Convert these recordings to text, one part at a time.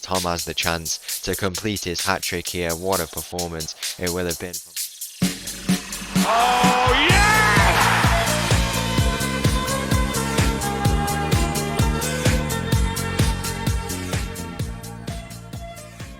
Tom has the chance to complete his hat-trick here. What a performance it will have been. Oh, yeah!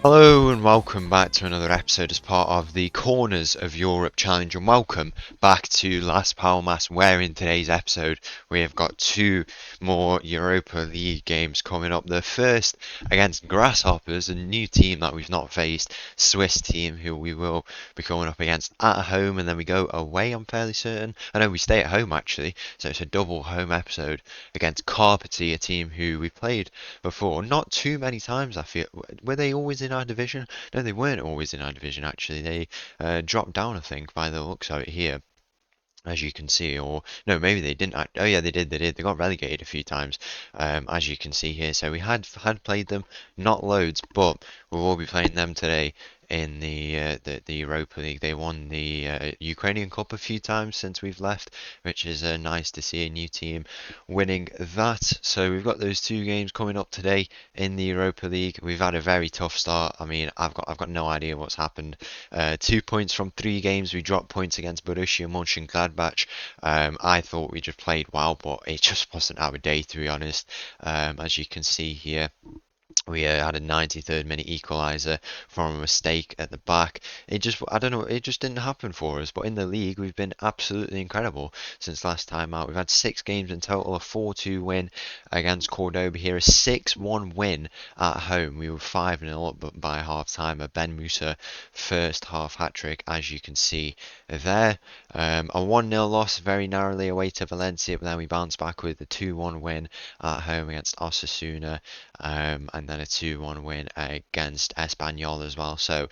Hello and welcome back to another episode as part of the Corners of Europe Challenge, and welcome back to Las Palmas, where in today's episode we have got two more Europa League games coming up. The first against Grasshoppers, a new team that we've not faced, Swiss team who we will be going up against at home, and then we go away, I'm fairly certain. I know we stay at home actually, so it's a double home episode against Karpaty, a team who we played before, not too many times I feel. Were they always in our division? No, they weren't always in our division actually. They dropped down, I think, by the looks of it here, as you can see. Or no, maybe they didn't. Oh yeah, they did. They got relegated a few times, as you can see here. So we had played them, not loads, but we will be playing them today in the Europa League. They won the Ukrainian Cup a few times since we've left, which is nice to see a new team winning that. So we've got those two games coming up today in the Europa League. We've had a very tough start. I mean, I've got no idea what's happened. 2 points from 3 games. We dropped points against Borussia Mönchengladbach. I thought we just played well, but it just wasn't our day, to be honest. As you can see here, we had a 93rd minute equaliser from a mistake at the back. I don't know, it just didn't happen for us. But in the league, we've been absolutely incredible since last time out. We've had 6 games in total, a 4-2 win against Cordoba here, a 6-1 win at home. We were 5-0 up by half time. A Ben Musa first half hat trick, as you can see there. A 1-0 loss very narrowly away to Valencia, but then we bounced back with a 2-1 win at home against Osasuna. And then a 2-1 win against Espanyol as well. So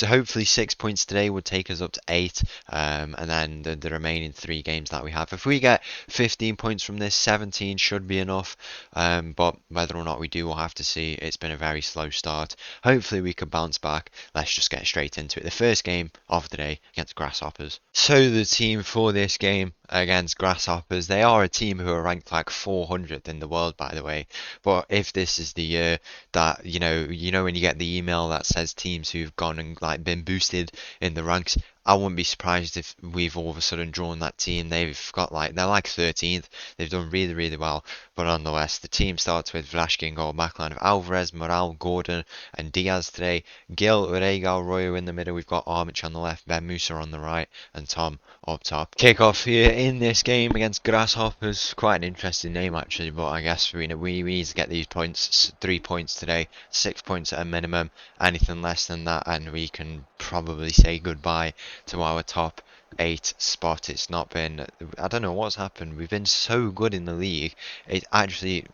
hopefully 6 points today would take us up to 8, and then the remaining 3 games that we have. If we get 15 points from this, 17 should be enough, but whether or not we do, we'll have to see. It's been a very slow start. Hopefully we can bounce back. Let's just get straight into it. The first game of the day against Grasshoppers. So the team for this game against Grasshoppers, they are a team who are ranked like 400th in the world, by the way. But if this is the year that you know when you get the email that says teams who've gone and like been boosted in the ranks, I wouldn't be surprised if we've all of a sudden drawn that team. They've got they're like 13th. They've done really, really well. But nonetheless, the team starts with Vlaškin in goal, backline of Alvarez, Moral, Gordon, and Diaz today. Gil, Urega, Arroyo in the middle. We've got Armic on the left, Ben Musa on the right, and Tom up top. Kick off here in this game against Grasshoppers. Quite an interesting name actually, but I guess we need to get these points, 3 points today, 6 points at a minimum. Anything less than that, and we can probably say goodbye to our top 8 spot. It's not been, I don't know what's happened. We've been so good in the league. It's actually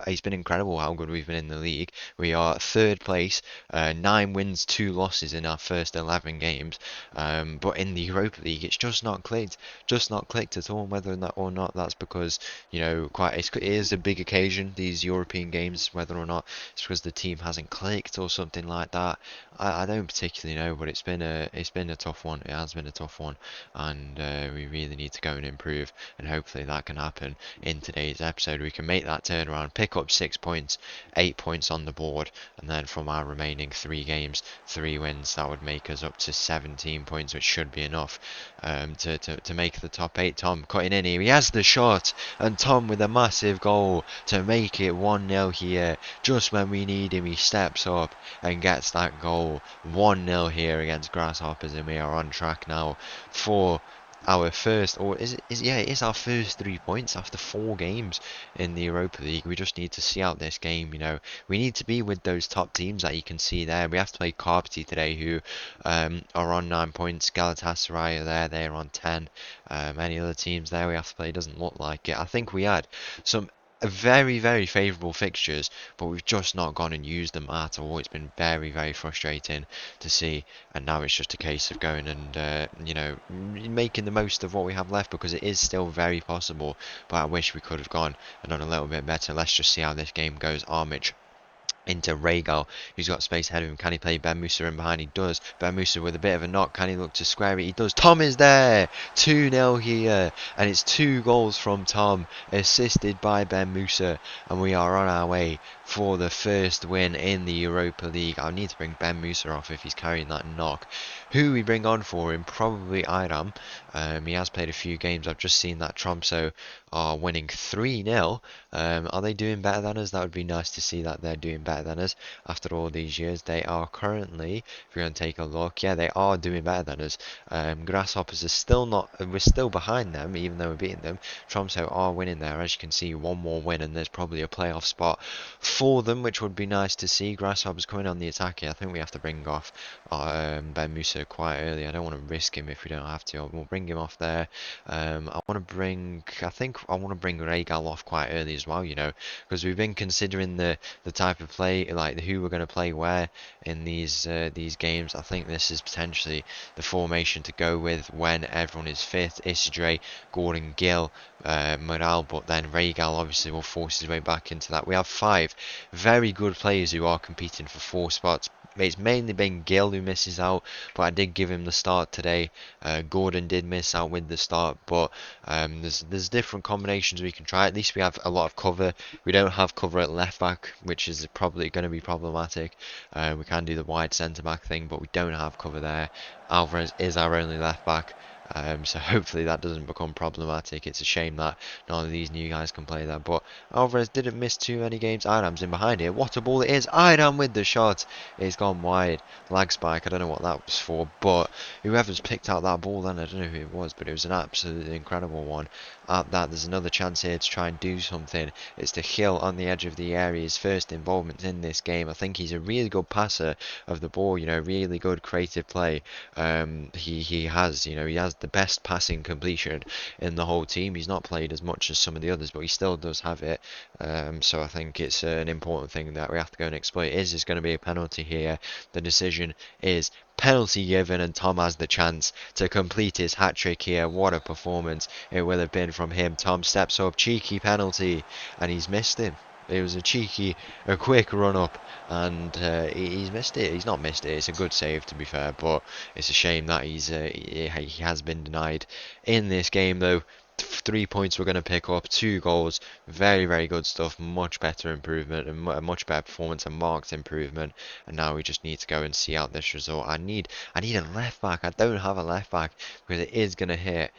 it's been incredible how good we've been in the league. We are 3rd place, 9 wins, 2 losses in our first 11 games. But in the Europa League, it's just not clicked at all. Whether or not that's because it is a big occasion, these European games. Whether or not it's because the team hasn't clicked or something like that, I don't particularly know. But it's been a tough one. It has been a tough one, and we really need to go and improve, and hopefully that can happen in today's episode. We can make that turnaround, pick up 6 points, 8 points on the board, and then from our remaining 3 games, 3 wins, that would make us up to 17 points, which should be enough to make the top 8. Tom cutting in here, he has the shot, and Tom with a massive goal to make it 1-0 here. Just when we need him, he steps up and gets that goal. 1-0 here against Grasshoppers, and we are on track now for our first, or it is our first 3 points after 4 games in the Europa League. We just need to see out this game. We need to be with those top teams that you can see there. We have to play Karpaty today, who are on 9 points. Galatasaray are there, they're on 10. Any other teams there we have to play? Doesn't look like it. I think we had some very, very favourable fixtures, but we've just not gone and used them at all. It's been very, very frustrating to see, and now it's just a case of going and making the most of what we have left, because it is still very possible. But I wish we could have gone and done a little bit better. Let's just see how this game goes. Armic into Regal, who's got space ahead of him. Can he play Ben Musa in behind? He does. Ben Musa with a bit of a knock. Can he look to square it? He does. Tom is there. 2-0 here. And it's 2 goals from Tom, assisted by Ben Musa. And we are on our way for the first win in the Europa League. I need to bring Ben Musa off if he's carrying that knock. Who we bring on for him? Probably Iram. He has played a few games. I've just seen that Tromso are winning 3-0. Are they doing better than us? That would be nice to see that they're doing better than us after all these years. They are currently, if you're going to take a look, yeah, they are doing better than us. Grasshoppers are still not, we're still behind them, even though we're beating them. Tromso are winning there, as you can see, one more win, and there's probably a playoff spot for them, which would be nice to see. Grasshoppers coming on the attack here. I think we have to bring off Ben Musa quite early. I don't want to risk him if we don't have to. We'll bring him off there. I think I want to bring Regal off quite early as well, you know, because we've been considering the type of play, like who we're going to play where in these games. I think this is potentially the formation to go with when everyone is fit. Isidre, Gordon, Gill, Morale, but then Regal obviously will force his way back into that. We have 5 very good players who are competing for 4 spots. It's mainly been Gill who misses out, but I did give him the start today. Gordon did miss out with the start, but there's different combinations we can try. At least we have a lot of cover. We don't have cover at left back, which is probably going to be problematic. We can do the wide centre back thing, but we don't have cover there. Alvarez is our only left back. So hopefully that doesn't become problematic. It's a shame that none of these new guys can play that. But Alvarez didn't miss too many games. Iram's in behind here. What a ball it is. Iram with the shot. It's gone wide. Lag spike. I don't know what that was for. But whoever's picked out that ball then, I don't know who it was. But it was an absolutely incredible one. At that, there's another chance here to try and do something. It's to Hill on the edge of the area. His first involvement in this game. I think he's a really good passer of the ball. You know, really good creative play. He has, you know, he has the best passing completion in the whole team. He's not played as much as some of the others, but he still does have it. So I think it's an important thing that we have to go and exploit. Is going to be a penalty here? The decision is penalty given, and Tom has the chance to complete his hat-trick here. What a performance it will have been from him. Tom steps up, cheeky penalty, and he's missed it. It was a quick run up, and he's missed it. He's not missed it. It's a good save, to be fair, but it's a shame that he has been denied in this game, though. 3 points we're going to pick up, 2 goals, very, very good stuff, much better improvement, and a much better performance, a marked improvement, and now we just need to go and see out this result. I need a left back. I don't have a left back, because it is going to hit.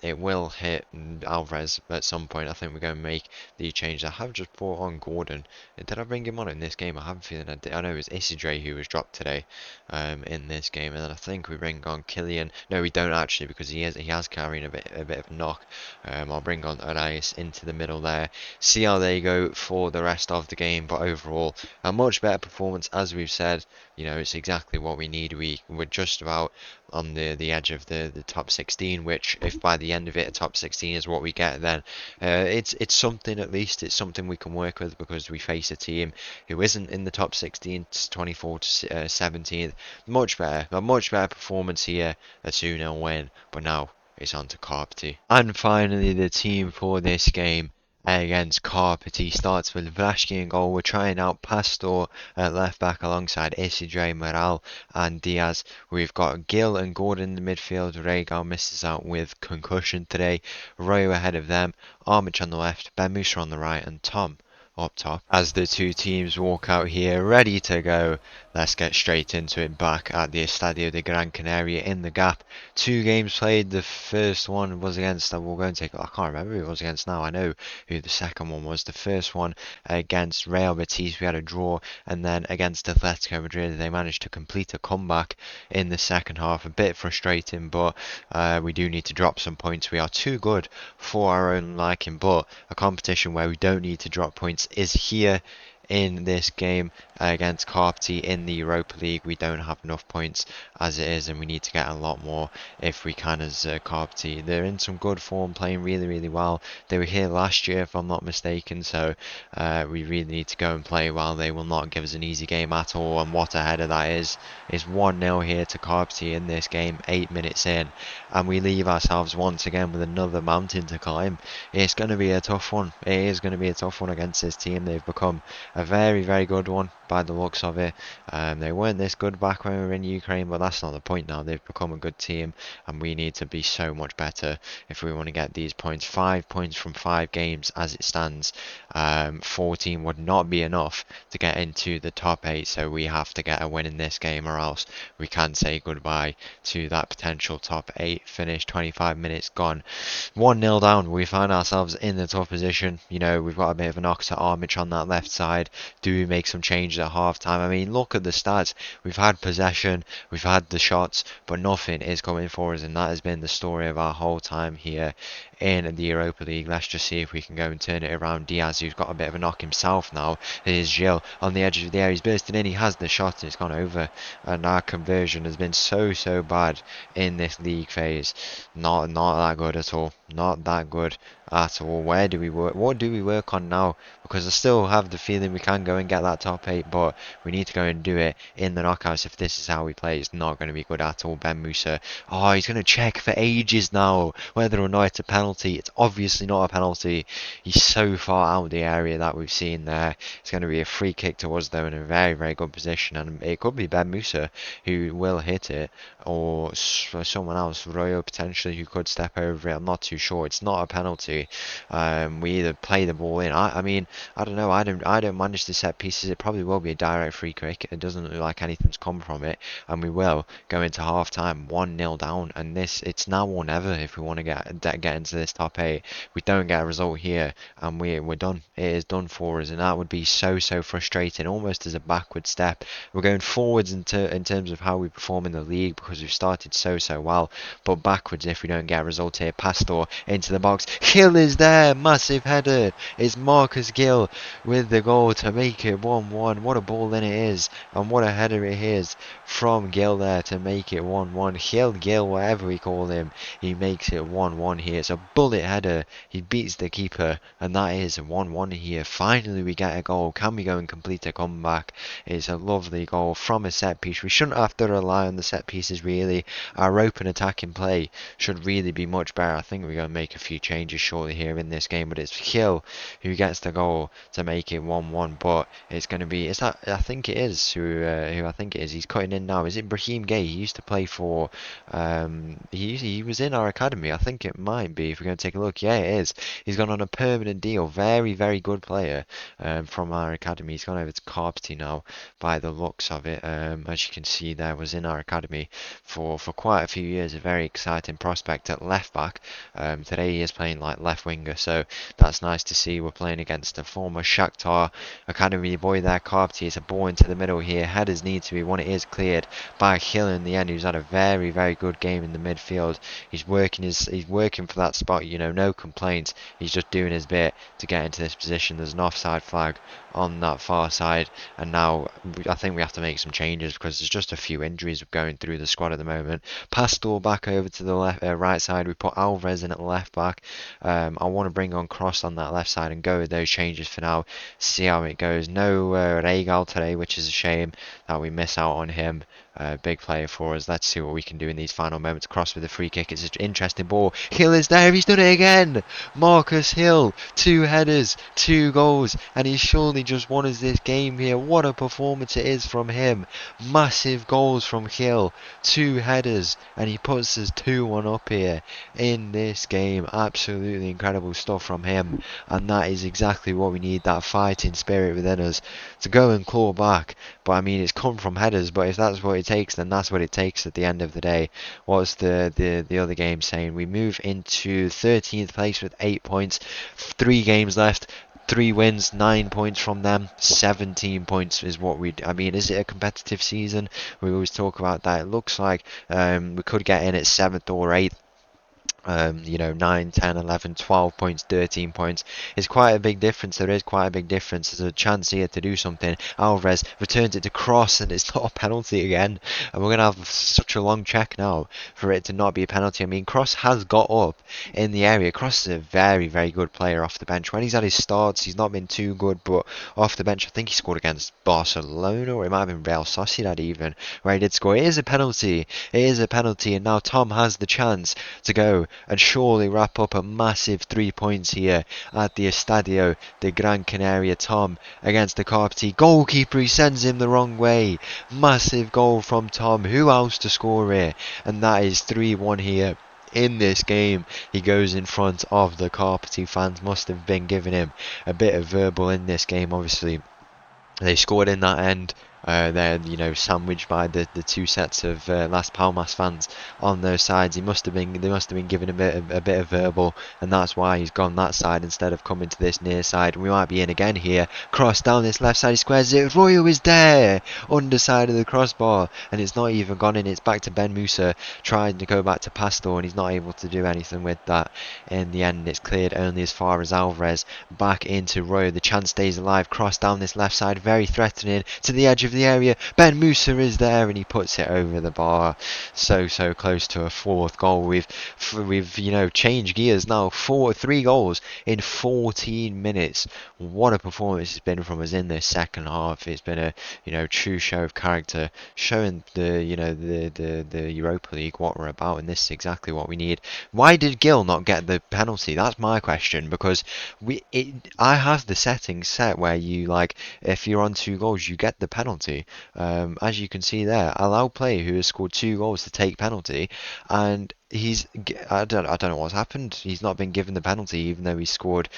It will hit Alvarez at some point. I think we're going to make the change. I have just brought on Gordon. Did I bring him on in this game? I have a feeling I did. I know it was Isidre who was dropped today in this game, and then I think we bring on Killian. No, we don't actually, because he has carrying a bit of a knock. I'll bring on Arias into the middle there. See how they go for the rest of the game, but overall a much better performance, as we've said. You know, it's exactly what we need. We're just about on the edge of the top 16, which if by the end of it a top 16 is what we get, then it's something. At least it's something we can work with, because we face a team who isn't in the top 16, 24 to 17th. A much better performance here, a 2-0 win, but now it's on to Karpaty. And finally, the team for this game against Karpaty starts with Vlašky in goal. We're trying out Pastor at left back alongside Isidre, Morale and Diaz. We've got Gill and Gordon in the midfield. Regal misses out with concussion today. Royo ahead of them, Armic on the left, Ben Musa on the right, and Tom up top. As the two teams walk out here ready to go, let's get straight into it back at the Estadio de Gran Canaria in the Gap. 2 games played. The first one was against, we'll go and take, I can't remember who it was against now. I know who the second one was. The first one against Real Betis, we had a draw, and then against Atletico Madrid they managed to complete a comeback in the second half. A bit frustrating, but we do need to drop some points. We are too good for our own liking, but a competition where we don't need to drop points is here in this game against Karpaty in the Europa League. We don't have enough points as it is, and we need to get a lot more if we can as Karpaty. They're in some good form, playing really, really well. They were here last year, if I'm not mistaken, so we really need to go and play well. They will not give us an easy game at all, and what a header that is. It's 1-0 here to Karpaty in this game, 8 minutes in, and we leave ourselves once again with another mountain to climb. It's going to be a tough one. It is going to be a tough one against this team. They've become a very, very good one by the looks of it. They weren't this good back when we were in Ukraine, but that's not the point now. They've become a good team, and we need to be so much better if we want to get these points. 5 points from 5 games as it stands. 14 would not be enough to get into the top 8, so we have to get a win in this game, or else we can say goodbye to that potential top 8 finish. 25 minutes gone. 1-0 down. We find ourselves in the tough position. You know, we've got a bit of a knock to Armich on that left side. Do we make some changes at half time? I mean, look at the stats. We've had possession, we've had the shots, but nothing is coming for us, and that has been the story of our whole time here in the Europa League. Let's just see if we can go and turn it around. Diaz, who's got a bit of a knock himself now. Here's Gil on the edge of the area. He's bursting in. He has the shot and it's gone over. And our conversion has been so bad in this league phase. Not that good at all. Not that good at all. Where do we work? What do we work on now? Because I still have the feeling we can go and get that top 8, but we need to go and do it in the knockouts. If this is how we play, it's not going to be good at all. Ben Musa, oh, he's going to check for ages now whether or not it's a penalty. It's obviously not a penalty. He's so far out of the area that we've seen there. It's going to be a free kick to us though, in a very good position, and it could be Ben Musa who will hit it, or someone else, Royo potentially, who could step over it. I'm not too sure. It's not a penalty. We either play the ball in. I mean, I don't know. I don't manage the set pieces. It probably will be a direct free kick. It doesn't look like anything's come from it, and we will go into half time 1-0 down. And it's now or never if we want to get into this top 8. We don't get a result here, and we're done. It is done for us, and that would be so frustrating, almost as a backward step. We're going forwards in terms of how we perform in the league because we've started so well, but backwards if we don't get a result here. Pastor into the box. Hill is there. Massive header. It's Marcus Gill with the goal to make it 1-1. What a ball then it is, and what a header it is from Gill there to make it 1-1. Gill, whatever we call him, he makes it 1-1 here. It's a bullet header. He beats the keeper, and that is 1-1 here. Finally we get a goal. Can we go and complete a comeback? It's a lovely goal from a set piece. We shouldn't have to rely on the set pieces really. Our open attacking play should really be much better. I think we're going to make a few changes shortly here in this game, but it's Hill who gets the goal to make it 1-1. But it's going to be, is that, I think it is who I think it is. He's cutting in now. Is it Brahim Gay? He used to play for he was in our academy. I think it might be, if we're going to take a look. Yeah, it is. He's gone on a permanent deal. Very good player from our academy. He's gone over to Karpaty now by the looks of it. As you can see there, was in our academy for quite a few years. A very exciting prospect at left back. Today he is playing like left winger, so that's nice to see. We're playing against a former Shakhtar academy boy there. Karpaty. It's a ball into the middle here. Headers need to be won. It is cleared by Hill in the end, who's had a very good game in the midfield. He's working for that spot, you know, no complaints. He's just doing his bit to get into this position. There's an offside flag on that far side, and now I think we have to make some changes because there's just a few injuries going through the squad at the moment. Pastor back over to the right side. We put Alvarez in at the left back. I want to bring on Cross on that left side and go with those changes for now. See how it goes. No Regal today, which is a shame that we miss out on him. Big player for us. Let's see what we can do in these final moments. Cross with a free kick. It's an interesting ball. Hill is there. He's done it again. Marcus Hill. 2 headers, 2 goals, and he surely just won us this game here. What a performance it is from him. Massive goals from Hill. 2 headers, and he puts us 2-1 up here in this game. Absolutely incredible stuff from him, and that is exactly what we need, that fighting spirit within us to go and claw back. But I mean, it's come from headers, but if that's what it takes, then that's what it takes at the end of the day. What's the other game saying? We move into 13th place with 8 points, 3 games left, 3 wins, 9 points from them, 17 points is what I mean, is it a competitive season? We always talk about that. It looks like we could get in at 7th or 8th. You know, 9, 10, 11, 12 points, 13 points. It's quite a big difference. There is quite a big difference. There's a chance here to do something. Alvarez returns it to Cross, and it's not a penalty again. And we're going to have such a long check now for it to not be a penalty. I mean, Cross has got up in the area. Cross is a very good player off the bench. When he's had his starts, he's not been too good, but off the bench, I think he scored against Barcelona, or it might have been Real Sociedad even, where he did score. It is a penalty. It is a penalty, and now Tom has the chance to go and surely wrap up a massive 3 points here at the Estadio de Gran Canaria. Tom against the Karpaty goalkeeper, he sends him the wrong way. Massive goal from Tom. Who else to score here? And that is 3-1 here. In this game, he goes in front of the Karpaty fans. Must have been giving him a bit of verbal in this game. Obviously, they scored in that end. They're sandwiched by the two sets of Las Palmas fans on those sides. They must have been giving a bit of verbal, and that's why he's gone that side instead of coming to this near side. We might be in again here. Cross down this left side, he squares it. Royo is there, underside of the crossbar, and it's not even gone in. It's back to Ben Musa trying to go back to Pastor, and he's not able to do anything with that. In the end, it's cleared only as far as Alvarez. Back into Royo. The chance stays alive. Cross down this left side, very threatening to the edge of the area. Ben Musa is there and he puts it over the bar. So close to a fourth goal. We've changed gears now. 3 goals in 14 minutes. What a performance it's been from us in this second half. It's been a true show of character, showing the Europa League what we're about, and this is exactly what we need. Why did Gil not get the penalty? That's my question, because I have the settings set where if you're on 2 goals you get the penalty. As you can see there, allow player who has scored 2 goals to take penalty, and I don't know what's happened. He's not been given the penalty even though he scored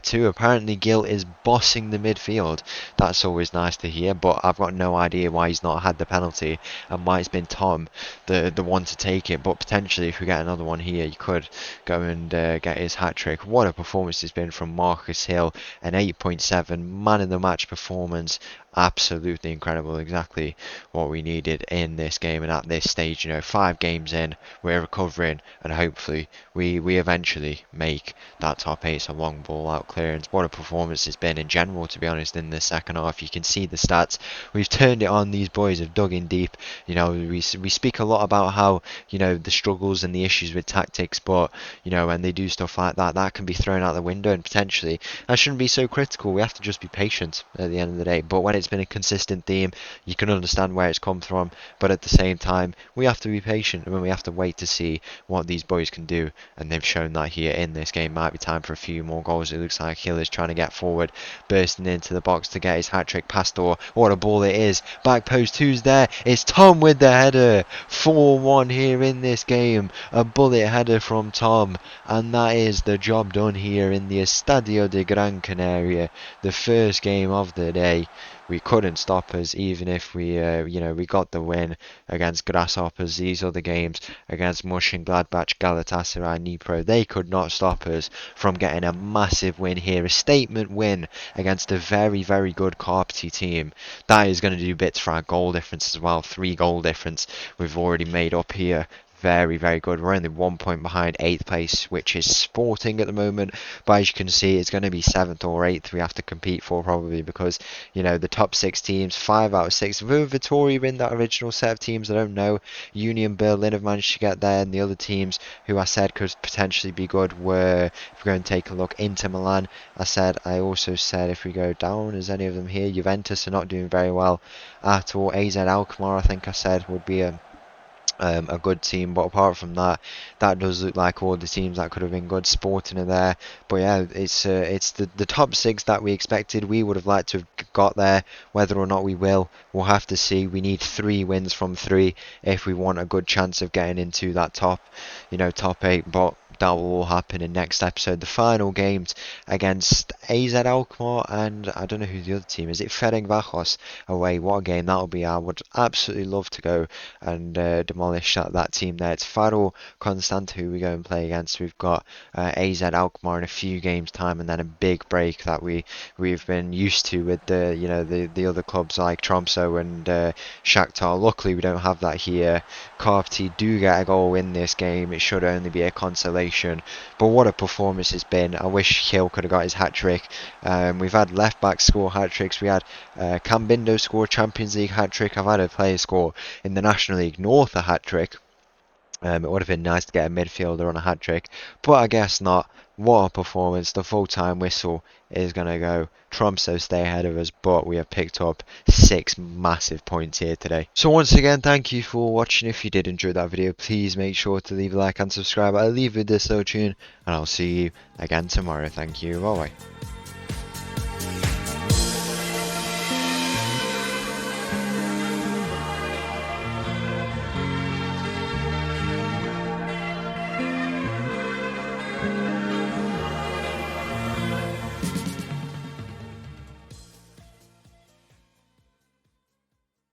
2. Apparently Gil is bossing the midfield. That's always nice to hear, but I've got no idea why he's not had the penalty and why it's been Tom the one to take it. But potentially if we get another one here, you could go and get his hat-trick. What a performance it's been from Marcus Hill. An 8.7 man in the match performance. Absolutely incredible, exactly what we needed in this game. And at this stage, 5 games in, we're recovering, and hopefully we eventually make that top 8. So long ball out clearance. What a performance it's been in general, to be honest, in the second half. You can see the stats. We've turned it on. These boys have dug in deep. We speak a lot about how the struggles and the issues with tactics, but when they do stuff like that, that can be thrown out the window, and potentially I shouldn't be so critical. We have to just be patient at the end of the day. But when it's been a consistent theme, you can understand where it's come from, but at the same time we have to be patient and we have to wait to see what these boys can do, and they've shown that here in this game. Might be time for a few more goals. It looks like Hill is trying to get forward, bursting into the box to get his hat-trick. Pastor, what a ball it is. Back post, who's there? It's Tom with the header. 4-1 here in this game. A bullet header from Tom, and that is the job done here in the Estadio de Gran Canaria, the first game of the day. We couldn't stop us, even if we got the win against Grasshoppers. These other games against Mönchengladbach, Galatasaray, Dnipro, they could not stop us from getting a massive win here. A statement win against a very, very good Karpaty team. That is going to do bits for our goal difference as well. 3 goal difference we've already made up here. Very, very good. We're only 1 point behind 8th place, which is Sporting at the moment. But as you can see, it's going to be 7th or 8th we have to compete for, probably, because, the top 6 teams, 5 out of 6. Will Vittoria in that original set of teams? I don't know. Union Berlin have managed to get there, and the other teams who I said could potentially be good were, if we go and take a look, Inter Milan. I also said if we go down, is any of them here? Juventus are not doing very well at all. AZ Alkmaar, I think I said, would be a good team, but apart from that, that does look like all the teams that could have been good. Sporting are there, but yeah, it's the top 6 that we expected. We would have liked to have got there. Whether or not we will, we'll have to see. We need 3 wins from 3 if we want a good chance of getting into that top 8, but that will all happen in next episode. The final games against AZ Alkmaar and I don't know who the other team is. It Ferencváros away. What a game that'll be. I would absolutely love to go and demolish that team there. It's Faro Constant who we go and play against. We've got AZ Alkmaar in a few games time, and then a big break that we've been used to with the other clubs like Tromsø and Shakhtar. Luckily we don't have that here. Karpaty do get a goal in this game. It should only be a consolation, but what a performance it's been. I wish Hill could have got his hat-trick. We've had left back score hat-tricks. We had Cambindo score Champions League hat-trick. I've had a player score in the National League North a hat-trick. It would have been nice to get a midfielder on a hat trick, but I guess not. What a performance. The full-time whistle is going to go. Tromso stay ahead of us, but we have picked up 6 massive points here today. So once again, thank you for watching. If you did enjoy that video, please make sure to leave a like and subscribe. I'll leave you with this so tune, and I'll see you again tomorrow. Thank you. Bye-bye.